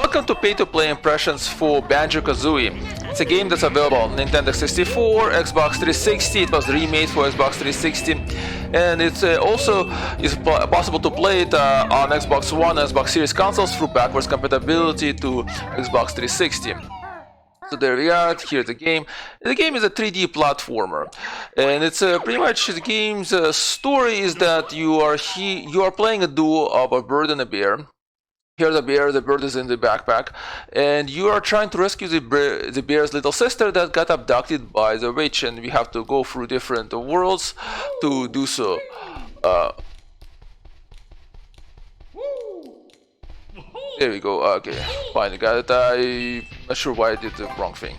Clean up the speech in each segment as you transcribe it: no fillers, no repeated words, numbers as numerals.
Welcome to Pay-to-Play Impressions for Banjo-Kazooie. It's a game that's available on Nintendo 64, Xbox 360. It was remade for Xbox 360, and it's also possible to play it on Xbox One and Xbox Series consoles through backwards compatibility to Xbox 360. So there we are. Here's the game. The game is a 3D platformer, and it's pretty much the game's story is that you are playing a duo of a bird and a bear. Here's a bear, the bird is in the backpack, and you are trying to rescue the bear's little sister that got abducted by the witch, and we have to go through different worlds to do so. There we go. Okay, finally got it. I'm not sure why I did the wrong thing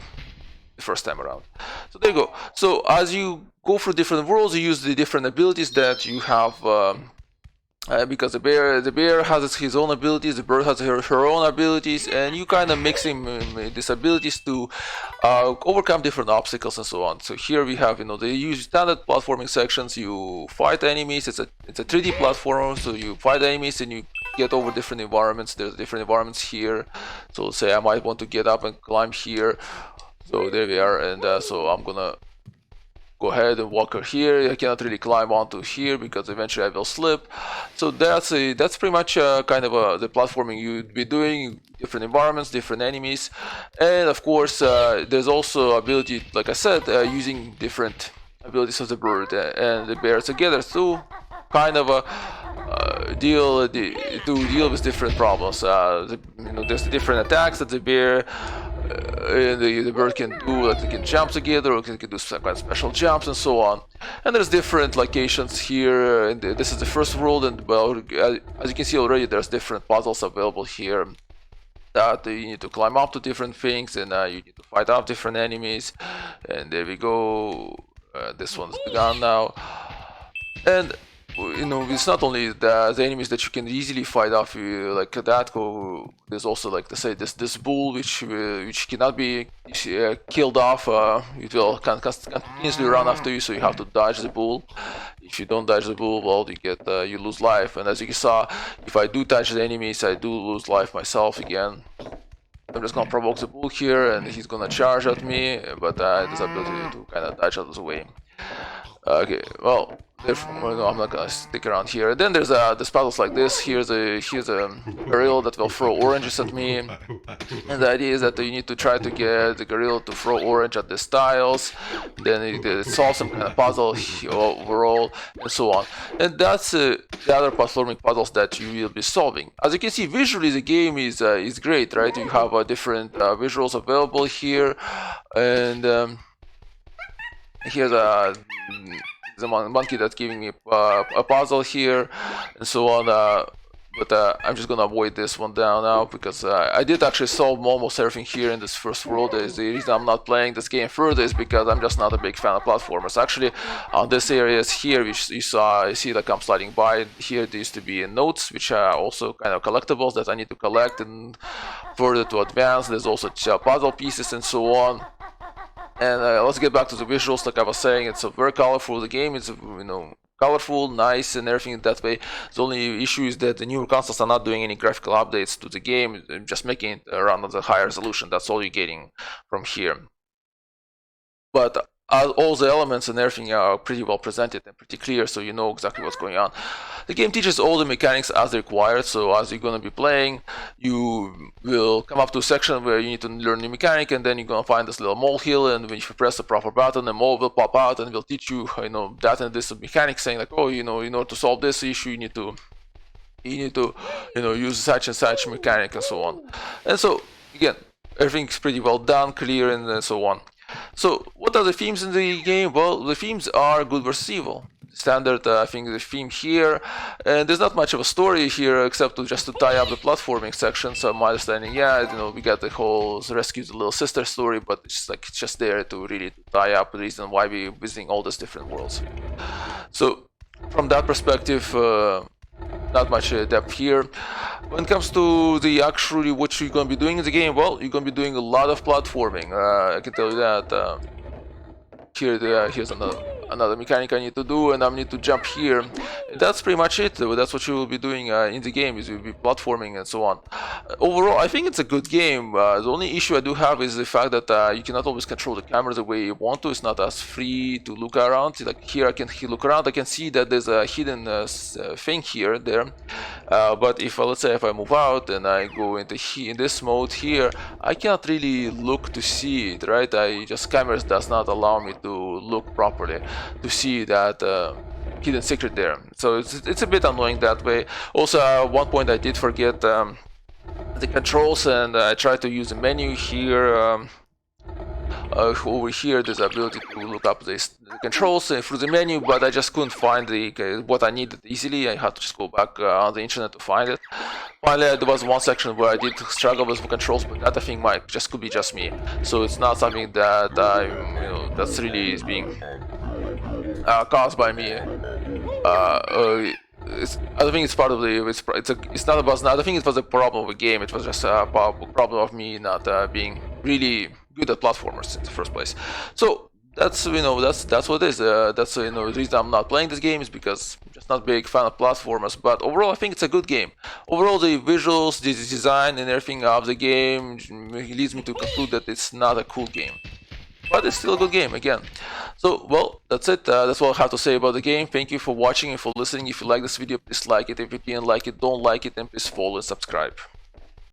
the first time around. So there you go. So as you go through different worlds, you use the different abilities that you have. Because the bear has his own abilities, the bird has her own abilities, and you kind of mixing these abilities to overcome different obstacles and so on. So here we have, they use standard platforming sections. You fight enemies. It's a 3D platformer, so you fight enemies and you get over different environments. There's different environments here. So let's say I might want to get up and climb here. So there we are, and so I'm gonna go ahead and walk her here. I cannot really climb onto here because eventually I will slip. So that's pretty much kind of the platforming you'd be doing, different environments, different enemies, and of course there's also ability, like I said, using different abilities of the bird and the bear together to kind of deal with different problems. There's the different attacks that the bear and the bird can do, like they can jump together, or can do some kind of special jumps and so on. And there's different locations here, and this is the first world, and well, as you can see already, there's different puzzles available here that you need to climb up to different things, and you need to fight off different enemies. And there we go. This one's gone now, and it's not only the enemies that you can easily fight off like that. There's also, like to say, this bull which cannot be killed off. It will continuously run after you, so you have to dodge the bull. If you don't dodge the bull, well, you lose life. And as you saw, if I do touch the enemies, I do lose life myself again. I'm just gonna provoke the bull here, and he's gonna charge at me, but there's ability to kind of dodge out of the way. Okay, well, therefore, I'm not gonna stick around here. And then there's puzzles like this. Here's a gorilla that will throw oranges at me, and the idea is that you need to try to get the gorilla to throw orange at these tiles. Then it solves some kind of puzzle overall, and so on. And that's the other platforming puzzles that you will be solving. As you can see, visually the game is great, right? You have different visuals available here, and here's the monkey that's giving me a puzzle here, and so on. But I'm just gonna avoid this one down now because I did actually solve almost everything here in this first world. The reason I'm not playing this game further is because I'm just not a big fan of platformers. Actually, on this areas here, which you see like I'm sliding by here, there used to be notes, which are also kind of collectibles that I need to collect and further to advance. There's also puzzle pieces and so on. And let's get back to the visuals. Like I was saying, it's very colorful. The game is, colorful, nice, and everything that way. The only issue is that the newer consoles are not doing any graphical updates to the game, just making it run at a high resolution. That's all you're getting from here. But all the elements and everything are pretty well presented and pretty clear, so you know exactly what's going on. The game teaches all the mechanics as required, so as you're going to be playing, you will come up to a section where you need to learn the mechanic, and then you're going to find this little molehill, and when you press the proper button, the mole will pop out and will teach you, that and this mechanic, saying like, oh, in order to solve this issue, you need to use such and such mechanic and so on. And so, again, everything's pretty well done, clear, and so on. So, what are the themes in the game? Well, the themes are good versus evil. Standard, I think, the theme here, and there's not much of a story here except just to tie up the platforming section. So my understanding, we got the whole rescue the little sister story, but it's just there to really tie up the reason why we're visiting all these different worlds. So, from that perspective, not much depth here. When it comes to the actually what you're going to be doing in the game, well, you're going to be doing a lot of platforming. I can tell you that. Here's another mechanic I need to do, and I need to jump here. That's pretty much it. That's what you will be doing in the game, is you'll be platforming and so on. Overall, I think it's a good game. The only issue I do have is the fact that you cannot always control the camera the way you want to. It's not as free to look around. Like here, I can look around. I can see that there's a hidden thing here, there. But if let's say if I move out and I go into in this mode here, I cannot really look to see it, right? Cameras does not allow me to look properly to see that hidden secret there. So it's a bit annoying that way. Also, at one point I did forget the controls, and I tried to use the menu here. Over here there's the ability to look up the controls through the menu, but I just couldn't find what I needed easily. I had to just go back on the internet to find it. Finally, there was one section where I did struggle with the controls, but that I think could be just me. So it's not something that that's really is being caused by me. I don't think it's part of the. It's not about. I don't think it was a problem of the game. It was just a problem of me not being really good at platformers in the first place. So that's that's what it is. That's the reason I'm not playing this game is because I'm just not a big fan of platformers. But overall, I think it's a good game. Overall, the visuals, the design, and everything of the game leads me to conclude that it's not a cool game. But it's still a good game again. So, well, that's it. That's all I have to say about the game. Thank you for watching and for listening. If you like this video, please like it. If you didn't like it, don't like it, and please follow and subscribe.